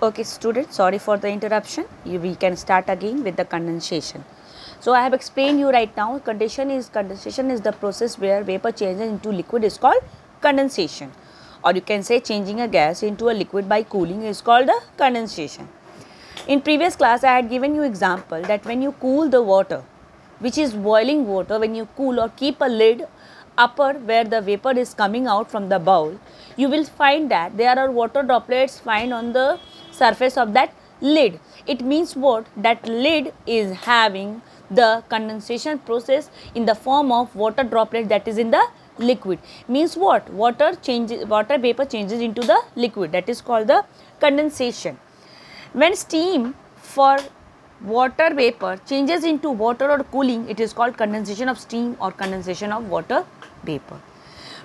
Okay students, sorry for the interruption. We can start again with the condensation. So I have explained you right now, condensation is the process where vapor changes into liquid is called condensation, or you can say changing a gas into a liquid by cooling is called the condensation. In previous class I had given you example that when you cool the water, which is boiling water, when you cool or keep a lid upper where the vapor is coming out from the bowl, you will find that there are water droplets found on the surface of that lid. It means what? That lid is having the condensation process in the form of water droplet that is in the liquid. Means what? Water vapor changes into the liquid, that is called the condensation. When steam for water vapor changes into water or cooling, it is called condensation of steam or condensation of water vapor.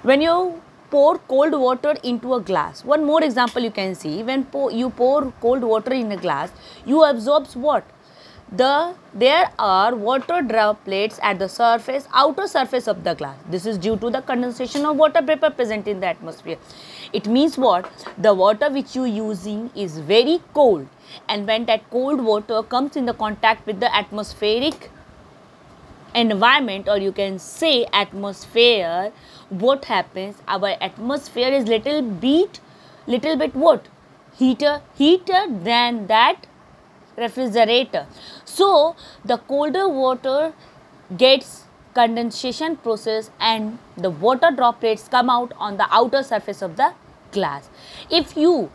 When you pour cold water into a glass, one more example you can see, when you pour cold water in a glass, you absorb what? There are water droplets at the surface, outer surface of the glass. This is due to the condensation of water vapor present in the atmosphere. It means what? The water which you using is very cold, and when that cold water comes in the contact with the atmospheric environment, or you can say atmosphere, what happens? Our atmosphere is little bit what? Heater than that refrigerator. So the colder water gets condensation process and the water droplets come out on the outer surface of the glass. If you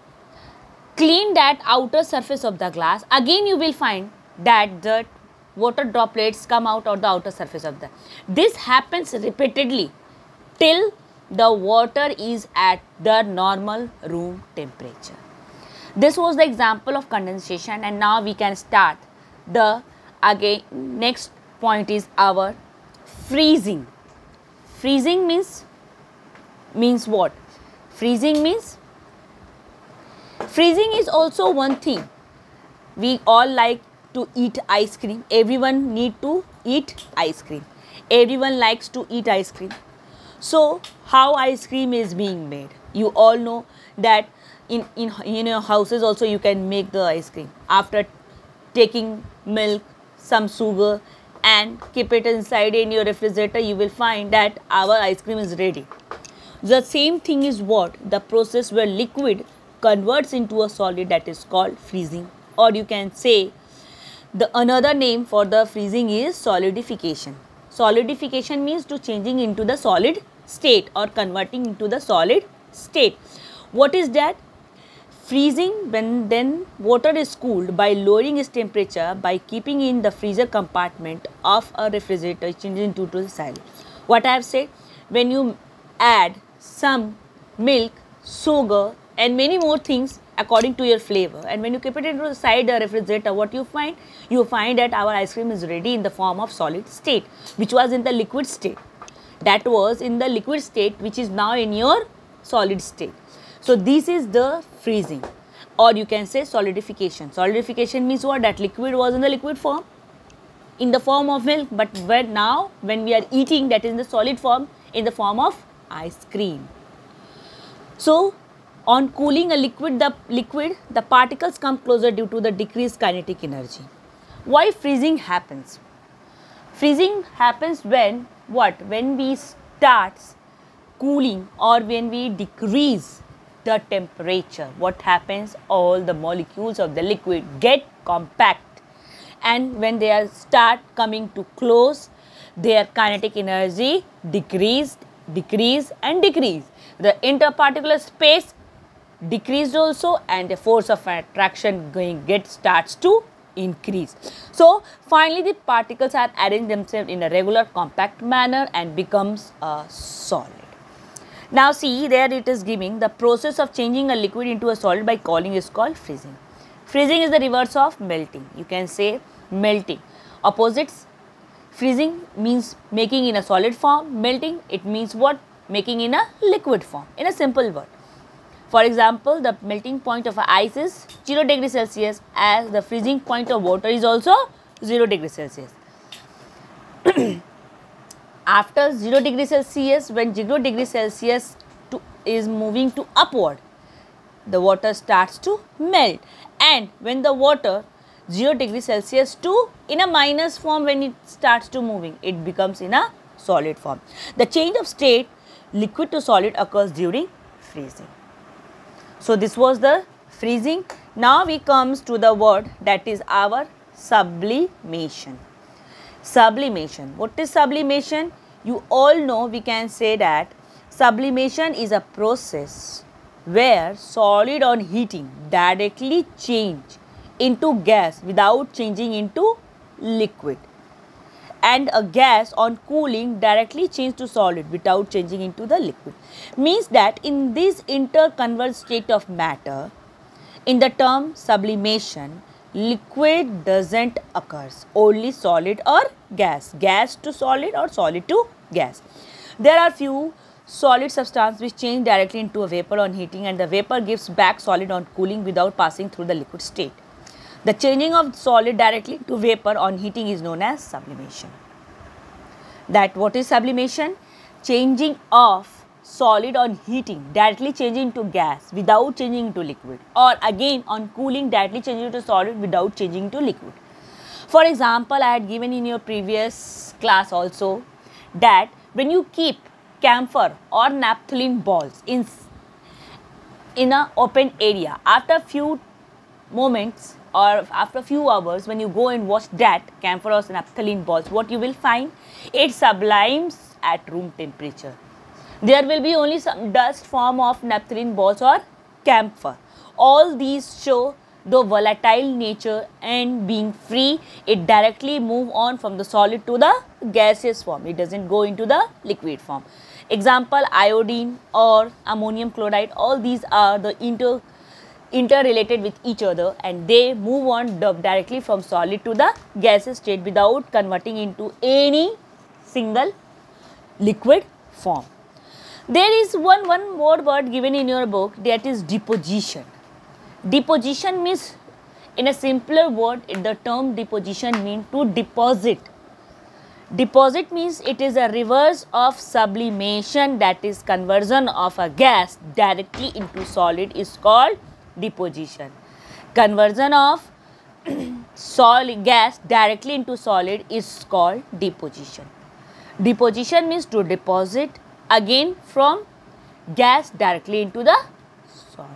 clean that outer surface of the glass, again you will find that the water droplets come out of the outer surface of the. This happens repeatedly till the water is at the normal room temperature. This was the example of condensation, and now we can start the again next point is our freezing. Freezing means what? Freezing is also one thing. We all like to eat ice cream. Everyone need to eat ice cream. Everyone likes to eat ice cream. So how ice cream is being made? You all know that in your houses also you can make the ice cream. After taking milk, some sugar and keep it inside in your refrigerator, you will find that our ice cream is ready. The same thing is what? The process where liquid converts into a solid, that is called freezing, or you can say the another name for the freezing is solidification. Solidification means to changing into the solid state or converting into the solid state. What is that? Freezing, when then water is cooled by lowering its temperature by keeping in the freezer compartment of a refrigerator, changing into the solid. What I have said, when you add some milk, sugar and many more things according to your flavor, and when you keep it inside the refrigerator, what you find? You find that our ice cream is ready in the form of solid state, which was in the liquid state. That was in the liquid state, which is now in your solid state. So this is the freezing, or you can say solidification. Solidification means what? That liquid was in the liquid form, in the form of milk, but when we are eating, that is in the solid form, in the form of ice cream. So on cooling a liquid, the particles come closer due to the decreased kinetic energy. Why freezing happens? Freezing happens when what? When we start cooling or when we decrease the temperature. What happens? All the molecules of the liquid get compact, and when they are start coming to close, their kinetic energy decrease and decrease. The interparticular space decreased also, and the force of attraction starts to increase. So finally the particles are arranged themselves in a regular compact manner and becomes a solid. Now see, there it is giving the process of changing a liquid into a solid by cooling is called freezing. Freezing is the reverse of melting. You can say melting. Opposites. Freezing means making in a solid form. Melting, it means what? Making in a liquid form, in a simple word. For example, the melting point of ice is 0 degrees Celsius, as the freezing point of water is also 0 degrees Celsius. After 0 degrees Celsius, when 0 degrees Celsius is moving to upward, the water starts to melt, And when the water 0 degrees Celsius to in a minus form, when it starts to moving, it becomes in a solid form. The change of state liquid to solid occurs during freezing. So this was the freezing. Now we comes to the word that is our sublimation. Sublimation. What is sublimation? You all know, we can say that sublimation is a process where solid on heating directly change into gas without changing into liquid, and a gas on cooling directly change to solid without changing into the liquid. Means that in this interconverged state of matter, in the term sublimation, liquid doesn't occurs, only solid or gas, gas to solid or solid to gas. There are few solid substance which change directly into a vapor on heating, and the vapor gives back solid on cooling without passing through the liquid state. The changing of solid directly to vapor on heating is known as sublimation. That what is sublimation? Changing of solid on heating directly changing to gas without changing into liquid, or again on cooling directly changing to solid without changing to liquid. For example, I had given in your previous class also that when you keep camphor or naphthalene balls in a open area, after few moments or after few hours, when you go and watch that camphor or naphthalene balls, what you will find? It sublimes at room temperature. There will be only some dust form of naphthalene balls or camphor. All these show the volatile nature, and being free, it directly move on from the solid to the gaseous form. It doesn't go into the liquid form. Example, iodine or ammonium chloride, all these are the interrelated with each other, and they move on directly from solid to the gaseous state without converting into any single liquid form. There is one more word given in your book, that is deposition. Deposition means, in a simpler word, the term deposition means to deposit. Deposit means it is a reverse of sublimation, that is conversion of a gas directly into solid is called deposition. Conversion of solid gas directly into solid is called deposition. Deposition means to deposit again from gas directly into the solid.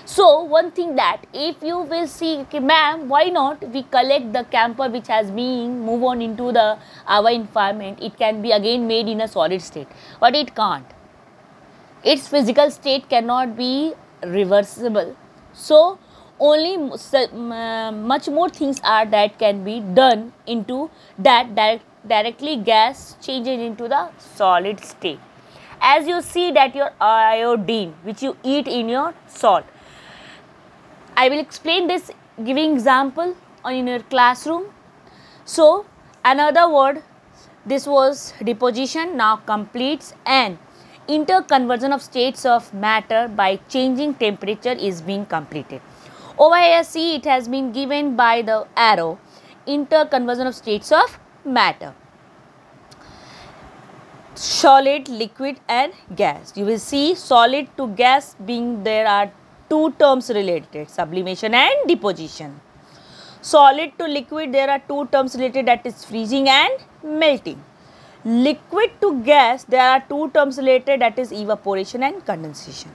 So one thing that if you will see, okay, ma'am, why not we collect the camphor which has been move on into the our environment, it can be again made in a solid state, but it can't. Its physical state cannot be reversible. So only much more things are that can be done into that directly gas changes into the solid state. As you see that your iodine which you eat in your salt, I will explain this giving example in your classroom. So another word, this was deposition, now completes an interconversion of states of matter by changing temperature is being completed. Over here see, it has been given by the arrow, interconversion of states of matter. Solid, liquid and gas. You will see solid to gas being, there are two terms related, sublimation and deposition. Solid to liquid, there are two terms related, that is freezing and melting. Liquid to gas, there are two terms related, that is evaporation and condensation.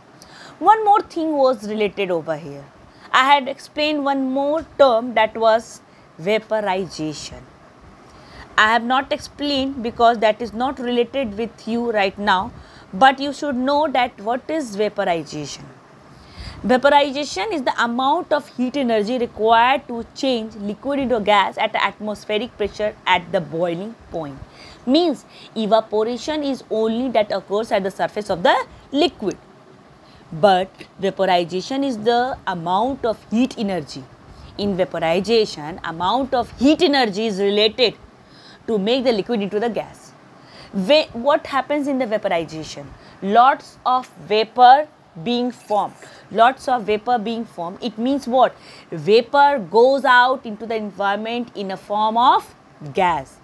One more thing was related over here. I had explained one more term, that was vaporization. I have not explained because that is not related with you right now, but you should know that what is vaporization. Vaporization is the amount of heat energy required to change liquid into gas at atmospheric pressure at the boiling point. Means evaporation is only that occurs at the surface of the liquid, but vaporization is the amount of heat energy. In vaporization, amount of heat energy is related to make the liquid into the gas. What happens in the vaporization? Lots of vapor being formed. Lots of vapor being formed. It means what? Vapor goes out into the environment in a form of gas.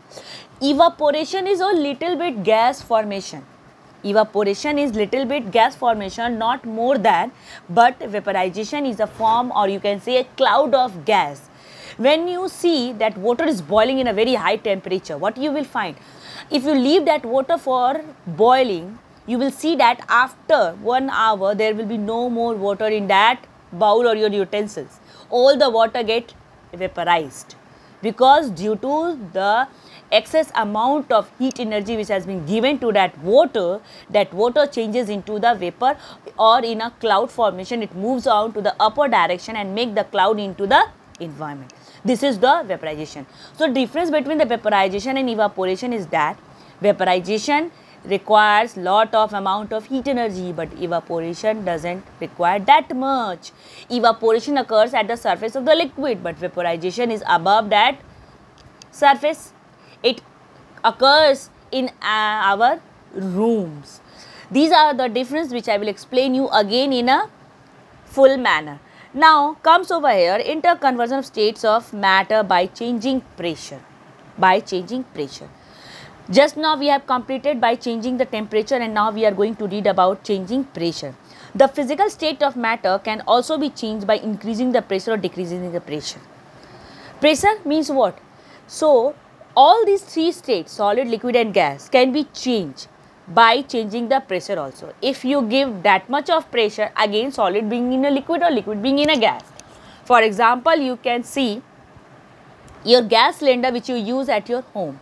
Evaporation is a little bit gas formation. Evaporation is little bit gas formation, not more than, but vaporization is a form, or you can say a cloud of gas. When you see that water is boiling in a very high temperature, what you will find? If you leave that water for boiling, you will see that after 1 hour there will be no more water in that bowl or your utensils. All the water get vaporized, because due to the excess amount of heat energy which has been given to that water changes into the vapor, or in a cloud formation it moves on to the upper direction and make the cloud into the environment. This is the vaporization. So difference between the vaporization and evaporation is that vaporization requires lot of amount of heat energy, but evaporation doesn't require that much. Evaporation occurs at the surface of the liquid, but vaporization is above that surface. It occurs in our rooms. These are the difference which I will explain you again in a full manner. Now comes over here, interconversion of states of matter by changing pressure. By changing pressure. Just now we have completed by changing the temperature, and now we are going to read about changing pressure. The physical state of matter can also be changed by increasing the pressure or decreasing the pressure. Pressure means what? So all these three states, solid, liquid and gas, can be changed by changing the pressure also. If you give that much of pressure, again solid being in a liquid or liquid being in a gas. For example, you can see your gas cylinder which you use at your home,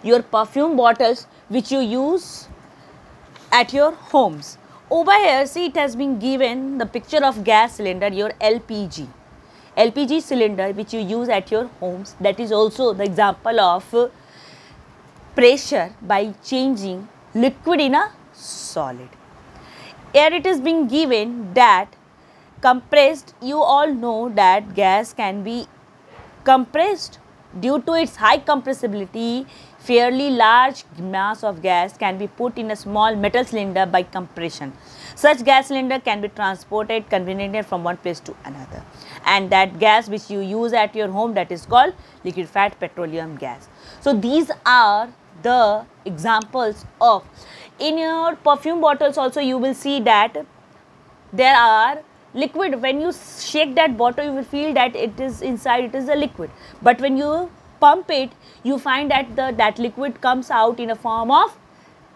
your perfume bottles which you use at your homes. Over here, see, it has been given the picture of gas cylinder, your LPG. LPG cylinder which you use at your homes, that is also the example of pressure by changing liquid in a solid. Here it is being given that compressed, you all know that gas can be compressed. Due to its high compressibility, fairly large mass of gas can be put in a small metal cylinder by compression. Such gas cylinder can be transported conveniently from one place to another, and that gas which you use at your home, that is called liquefied petroleum gas. So these are the examples of, in your perfume bottles also you will see that there are liquid. When you shake that bottle, you will feel that it is inside, it is a liquid, but when you pump it, you find that that liquid comes out in a form of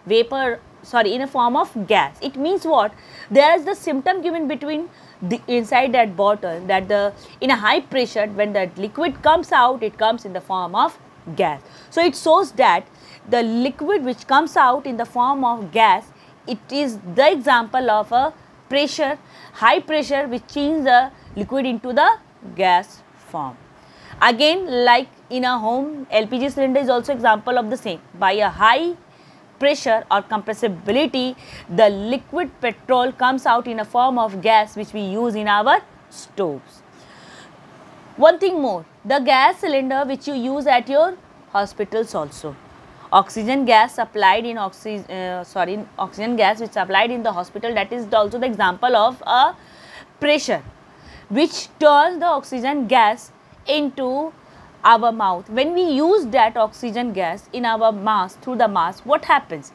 vapor, in a form of gas. It means what? There is the symptom given between the inside that bottle, that in a high pressure, when that liquid comes out, it comes in the form of gas. So it shows that the liquid which comes out in the form of gas, it is the example of a pressure, high pressure, which changes the liquid into the gas form. Again, like in a home, LPG cylinder is also example of the same. By a high pressure or compressibility, the liquid petrol comes out in a form of gas which we use in our stoves. One thing more, the gas cylinder which you use at your hospitals also. Oxygen gas supplied in oxygen gas which supplied in the hospital, that is also the example of a pressure which turns the oxygen gas into our mouth. When we use that oxygen gas in our mask, through the mask, what happens?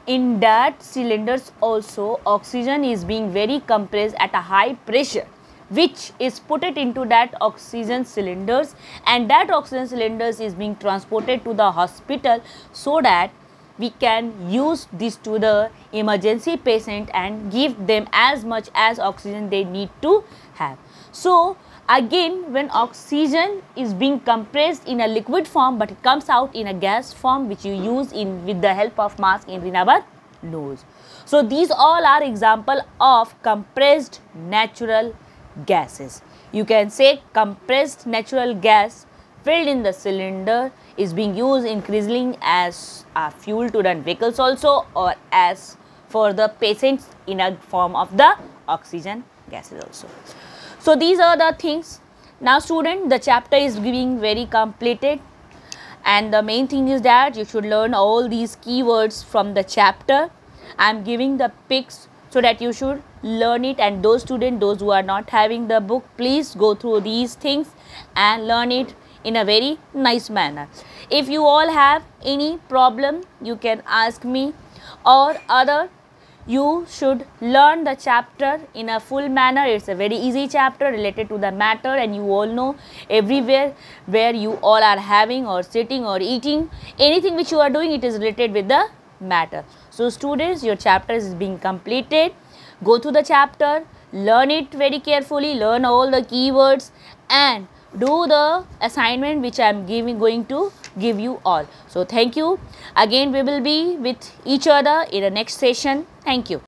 In that cylinders also, oxygen is being very compressed at a high pressure, which is put it into that oxygen cylinders, and that oxygen cylinders is being transported to the hospital so that we can use this to the emergency patient and give them as much as oxygen they need to have. So again, when oxygen is being compressed in a liquid form, but it comes out in a gas form which you use with the help of mask in our nose. So these all are example of compressed natural gases. You can say compressed natural gas filled in the cylinder is being used increasingly as a fuel to run vehicles also, or as for the patients in a form of the oxygen gases also. So these are the things. Now student, the chapter is being very completed, and the main thing is that you should learn all these keywords from the chapter. I am giving the pics so that you should learn it, and those students, those who are not having the book, please go through these things and learn it in a very nice manner. If you all have any problem, you can ask me, or other you should learn the chapter in a full manner. It's a very easy chapter related to the matter, and you all know everywhere where you all are having or sitting or eating, anything which you are doing, it is related with the matter. So students, your chapter is being completed. Go through the chapter, learn it very carefully, learn all the keywords and do the assignment which I am going to give you all. So thank you. Again we will be with each other in the next session. Thank you.